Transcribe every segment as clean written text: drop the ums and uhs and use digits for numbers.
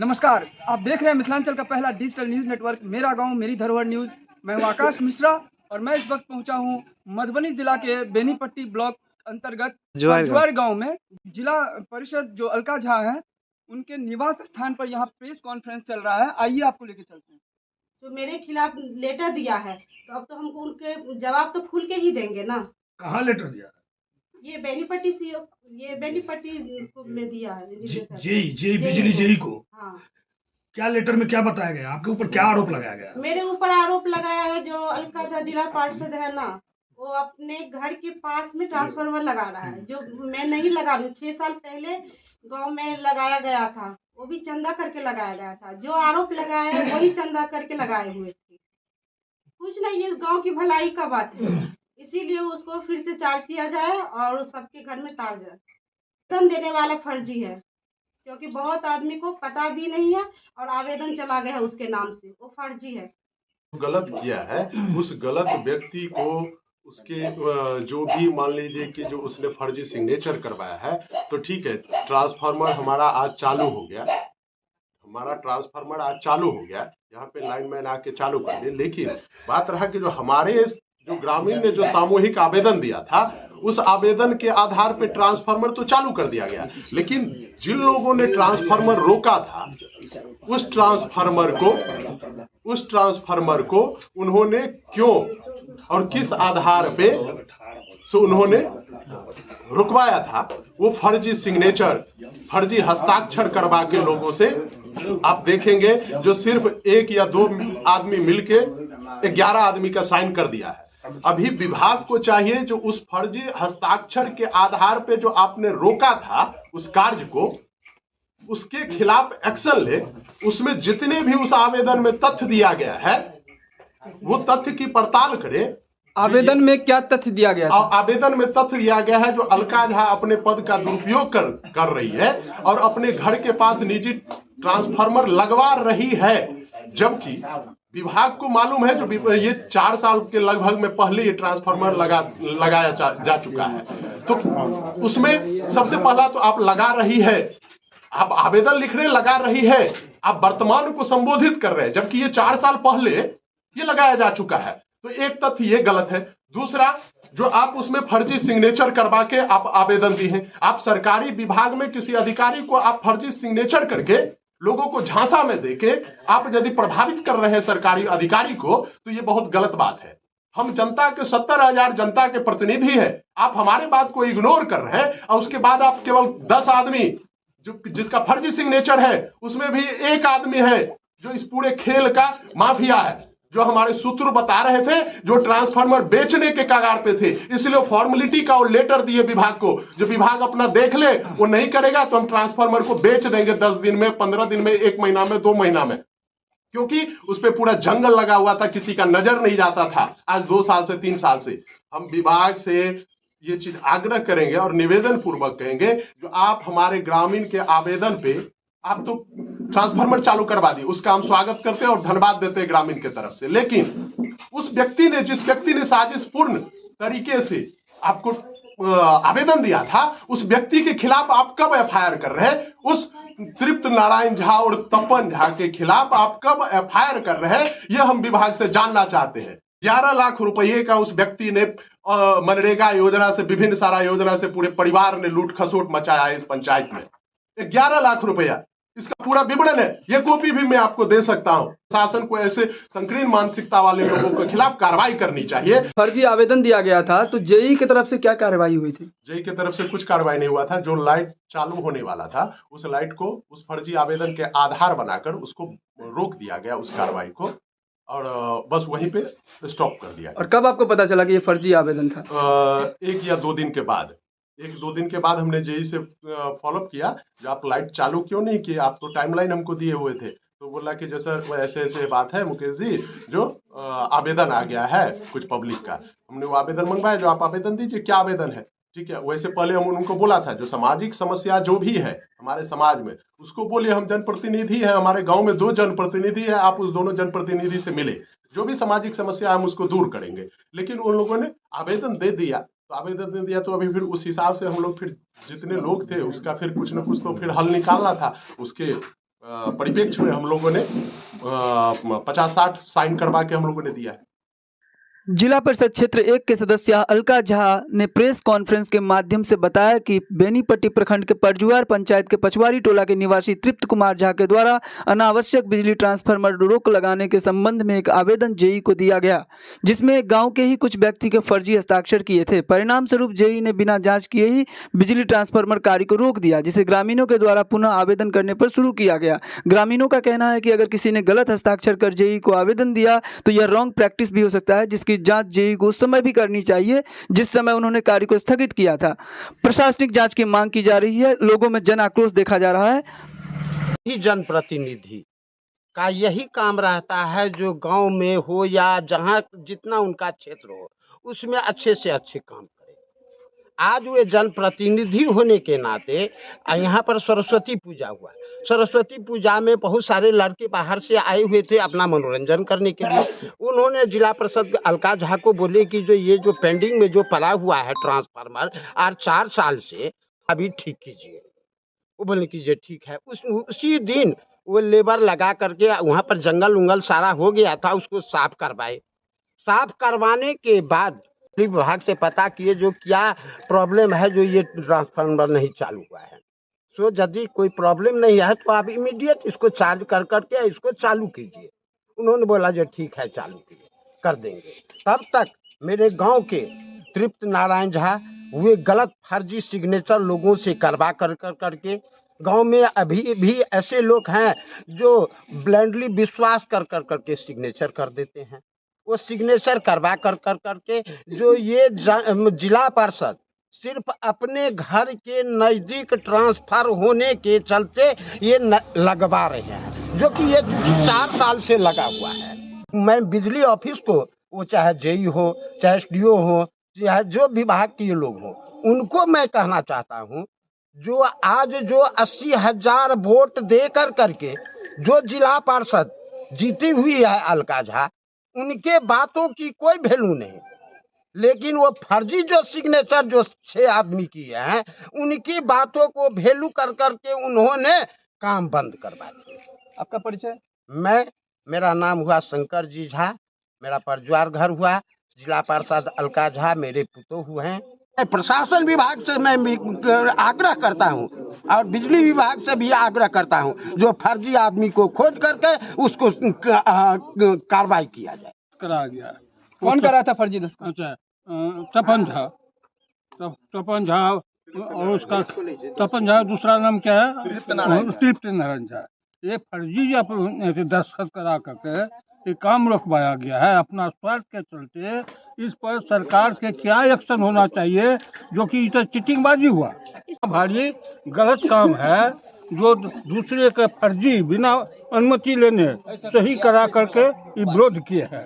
नमस्कार, आप देख रहे हैं मिथिलांचल का पहला डिजिटल न्यूज नेटवर्क मेरा गांव मेरी धरोहर न्यूज। मैं हूं आकाश मिश्रा और मैं इस वक्त पहुंचा हूं मधुबनी जिला के बेनीपट्टी ब्लॉक अंतर्गत जुआर गांव में। जिला परिषद जो अलका झा हैं उनके निवास स्थान पर यहां प्रेस कॉन्फ्रेंस चल रहा है। आइए आपको लेके चलते हैं। तो मेरे खिलाफ लेटर दिया है तो अब तो हमको उनके जवाब तो खुल के ही देंगे ना। कहाँ लेटर दिया? ये बेनीपट्टी ये बेनीपट्टी में दिया है जेई बिजली जेई को। हाँ, क्या लेटर में क्या बताया गया? आपके ऊपर क्या आरोप लगाया गया? मेरे ऊपर आरोप लगाया है जो अलका झा जिला पार्षद है ना, वो अपने घर के पास में ट्रांसफार्मर लगा रहा है जो मैं नहीं लगा रही हूँ। 6 साल पहले गांव में लगाया गया था, वो भी चंदा करके लगाया गया था। जो आरोप लगाया है वही चंदा करके लगाए हुए थे। कुछ नहीं, ये गांव की भलाई का बात है, इसीलिए उसको फिर से चार्ज किया जाए और सबके घर में तार जाए। वेतन देने वाला फर्जी है क्योंकि बहुत आदमी को पता भी नहीं है और आवेदन चला गया है उसके नाम से, वो फर्जी है। गलत किया है उस गलत व्यक्ति को उसके जो भी मान लीजिए कि जो उसने फर्जी सिग्नेचर करवाया है तो ठीक है, ट्रांसफार्मर हमारा आज चालू हो गया, यहाँ पे लाइनमैन आके चालू कर दे। लेकिन बात रहा कि जो हमारे जो ग्रामीण ने जो सामूहिक आवेदन दिया था उस आवेदन के आधार पे ट्रांसफार्मर तो चालू कर दिया गया, लेकिन जिन लोगों ने ट्रांसफार्मर रोका था उस ट्रांसफार्मर को उन्होंने क्यों और किस आधार पे उन्होंने रुकवाया था, वो फर्जी सिग्नेचर फर्जी हस्ताक्षर करवा के लोगों से आप देखेंगे जो सिर्फ 1 या 2 आदमी मिलके 11 आदमी का साइन कर दिया है। अभी विभाग को चाहिए जो उस फर्जी हस्ताक्षर के आधार पे जो आपने रोका था उस कार्य को, उसके खिलाफ एक्शन ले। उसमें जितने भी उस आवेदन में तथ्य दिया गया है वो तथ्य की पड़ताल करे। आवेदन में क्या तथ्य दिया गया था? आवेदन में तथ्य दिया गया है जो अलका झा अपने पद का दुरुपयोग कर रही है और अपने घर के पास निजी ट्रांसफार्मर लगवा रही है, जबकि विभाग को मालूम है जो ये 4 साल के लगभग में पहले ये ट्रांसफार्मर लगाया जा चुका है। तो उसमें सबसे पहला तो आप लगा रही है, आप आवेदन लिख रहे लगा रही है, आप वर्तमान को संबोधित कर रहे हैं, जबकि ये 4 साल पहले ये लगाया जा चुका है। तो एक तथ्य ये गलत है। दूसरा, जो आप उसमें फर्जी सिग्नेचर करवा के आप आवेदन दी हैं, आप सरकारी विभाग में किसी अधिकारी को आप फर्जी सिग्नेचर करके लोगों को झांसा में देके आप यदि प्रभावित कर रहे हैं सरकारी अधिकारी को, तो ये बहुत गलत बात है। हम जनता के 70,000 जनता के प्रतिनिधि हैं, आप हमारे बात को इग्नोर कर रहे हैं और उसके बाद आप केवल 10 आदमी जो जिसका फर्जी सिग्नेचर है, उसमें भी 1 आदमी है जो इस पूरे खेल का माफिया है, जो हमारे सूत्र बता रहे थे जो ट्रांसफार्मर बेचने के कगार पे थे, इसलिए फॉर्मेलिटी का वो लेटर दिए विभाग को, जो विभाग अपना देख ले, वो नहीं करेगा तो हम ट्रांसफार्मर को बेच देंगे 10 दिन में, 15 दिन में, 1 महीना में, 2 महीना में, क्योंकि उस पर पूरा जंगल लगा हुआ था, किसी का नजर नहीं जाता था। आज 2 साल से 3 साल से हम विभाग से ये चीज आग्रह करेंगे और निवेदन पूर्वक कहेंगे जो आप हमारे ग्रामीण के आवेदन पे आप तो ट्रांसफार्मर चालू करवा दी, उसका हम स्वागत करते हैं और धन्यवाद देते हैं ग्रामीण के तरफ से। लेकिन उस व्यक्ति ने जिस व्यक्ति ने साजिशपूर्ण तरीके से आपको आवेदन दिया था, उस व्यक्ति के खिलाफ आप कब एफआईआर कर रहे हैं? उस तृप्त नारायण झा और तपन झा के खिलाफ आप कब एफआईआर कर रहे हैं? यह हम विभाग से जानना चाहते हैं। 11 लाख रुपए का उस व्यक्ति ने मनरेगा योजना से, विभिन्न सारा योजना से पूरे परिवार ने लूट खसोट मचाया इस पंचायत में। 11 लाख रुपया, इसका पूरा विवरण है, ये कॉपी भी मैं आपको दे सकता हूं। शासन को ऐसे संकीर्ण मानसिकता वाले लोगों के खिलाफ कार्रवाई करनी चाहिए। फर्जी आवेदन दिया गया था तो जेई की तरफ से क्या कार्रवाई हुई थी? जेई की तरफ से कुछ कार्रवाई नहीं हुआ था। जो लाइट चालू होने वाला था उस लाइट को उस फर्जी आवेदन के आधार बनाकर उसको रोक दिया गया, उस कार्रवाई को, और बस वहीं पे स्टॉप कर दिया। और कब आपको पता चला कि ये फर्जी आवेदन था? 1 या 2 दिन के बाद, 1-2 दिन के बाद हमने जेई से फॉलोअप किया, जो आप लाइट चालू क्यों नहीं किए, आप तो टाइमलाइन हमको दिए हुए थे। तो बोला कि जैसा ऐसे ऐसे बात है मुकेश जी, जो आवेदन आ गया है कुछ पब्लिक का, हमने वो आवेदन मंगवाया, जो आप आवेदन दीजिए, क्या आवेदन है, ठीक है। वैसे पहले हम उनको बोला था जो सामाजिक समस्या जो भी है हमारे समाज में, उसको बोलिए हम जनप्रतिनिधि है, हमारे गांव में 2 जनप्रतिनिधि है, आप उस दोनों जनप्रतिनिधि से मिले, जो भी सामाजिक समस्या हम उसको दूर करेंगे। लेकिन उन लोगों ने आवेदन दे दिया, तो आवेदन दे दिया तो अभी फिर उस हिसाब से हम लोग फिर जितने लोग थे उसका फिर कुछ ना कुछ तो फिर हल निकालना था, उसके परिप्रेक्ष्य में हम लोगों ने 50-60 साइन करवा के हम लोगों ने दिया है। जिला परिषद क्षेत्र 1 के सदस्य अलका झा ने प्रेस कॉन्फ्रेंस के माध्यम से बताया कि बेनीपट्टी प्रखंड के परजुआर पंचायत के पचवारी टोला के निवासी तृप्त कुमार झा के द्वारा अनावश्यक बिजली ट्रांसफार्मर रोक लगाने के संबंध में एक आवेदन जेई को दिया गया, जिसमें गांव के ही कुछ व्यक्ति के फर्जी हस्ताक्षर किए थे। परिणाम स्वरूप जेई ने बिना जांच किए ही बिजली ट्रांसफार्मर कार्य को रोक दिया, जिसे ग्रामीणों के द्वारा पुनः आवेदन करने पर शुरू किया गया। ग्रामीणों का कहना है कि अगर किसी ने गलत हस्ताक्षर कर जेई को आवेदन दिया तो यह रॉन्ग प्रैक्टिस भी हो सकता है, जिसकी जांच जेई को उस समय भी करनी चाहिए जिस समय उन्होंने कार्य को स्थगित किया था। प्रशासनिक जांच की मांग की जा रही है। लोगों में जन आक्रोश देखा जा रहा है। ही जनप्रतिनिधि का यही काम रहता है, जो गांव में हो या जहां जितना उनका क्षेत्र हो उसमें अच्छे से अच्छे काम करे। आज वे जनप्रतिनिधि होने के नाते यहाँ पर सरस्वती पूजा हुआ। सरस्वती पूजा में बहुत सारे लड़के बाहर से आए हुए थे अपना मनोरंजन करने के लिए। उन्होंने जिला परिषद अलका झा को बोले कि जो पेंडिंग में जो पड़ा हुआ है ट्रांसफार्मर और 4 साल से अभी ठीक कीजिए। वो बोले कीजिए ठीक है। उसी दिन वो लेबर लगा करके वहाँ पर जंगल उंगल सारा हो गया था, उसको साफ करवाए। साफ करवाने के बाद विभाग से पता किए जो क्या प्रॉब्लम है, जो ये ट्रांसफार्मर नहीं चालू हुआ है। सो यदि कोई प्रॉब्लम नहीं है तो आप इमीडिएट इसको चार्ज कर करके इसको चालू कीजिए। उन्होंने बोला जो ठीक है चालू कीजिए, कर देंगे। तब तक मेरे गांव के तृप्त नारायण झा हुए गलत फर्जी सिग्नेचर लोगों से करवा करके गांव में अभी भी ऐसे लोग हैं जो ब्लाइंडली विश्वास करके सिग्नेचर कर देते हैं। वो सिग्नेचर करवा करके जो ये जिला परिषद सिर्फ अपने घर के नज़दीक ट्रांसफर होने के चलते ये लगवा रहे हैं, जो कि ये 4 साल से लगा हुआ है। मैं बिजली ऑफिस को, वो चाहे जेई हो चाहे एसडीओ हो चाहे जो विभाग के लोग हो, उनको मैं कहना चाहता हूँ जो आज जो 80,000 वोट दे करके जो जिला पार्षद जीती हुई है अलका झा, उनके बातों की कोई वैल्यू नहीं। लेकिन वो फर्जी जो सिग्नेचर जो 6 आदमी किए हैं, उनकी बातों को वैल्यू करके उन्होंने काम बंद करवा दिया। आपका परिचय? मेरा नाम हुआ शंकर जी झा, मेरा परजुआर घर हुआ, जिला पार्षद अलका झा मेरे पुतों हुए हैं। प्रशासन विभाग से मैं आग्रह करता हूं और बिजली विभाग से भी आग्रह करता हूं, जो फर्जी आदमी को खोज करके उसको कार्रवाई किया जाए। करा गया। कौन कर रहा था फर्जी दस्खत? अच्छा, तपन झा और उसका तपन झा, दूसरा नाम क्या है? तृप्त नारायण झा। ये फर्जी दस्खत करा करके ये काम रुकवाया गया है अपना स्वार्थ के चलते। इस पर सरकार के क्या एक्शन होना चाहिए, जो कि इधर चीटिंगबाजी हुआ, भारी गलत काम है, जो दूसरे के फर्जी बिना अनुमति लेने सही करा करके ये विरोध किए हैं।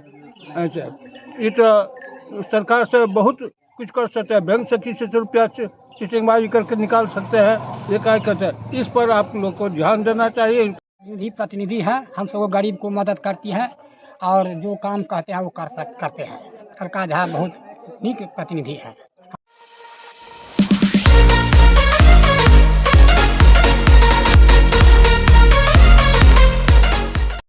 अच्छा, ये तो सरकार से बहुत कुछ कर सकते हैं, बैंक से किसी से रुपया चीटिंगबाजी करके निकाल सकते हैं, ये क्या कहते हैं। इस पर आप लोग को ध्यान देना चाहिए। प्रतिनिधि है, हम सब गरीब को मदद करती है और जो काम कहते हैं वो करते हैं। अलका झा बहुत नीक प्रतिनिधि है।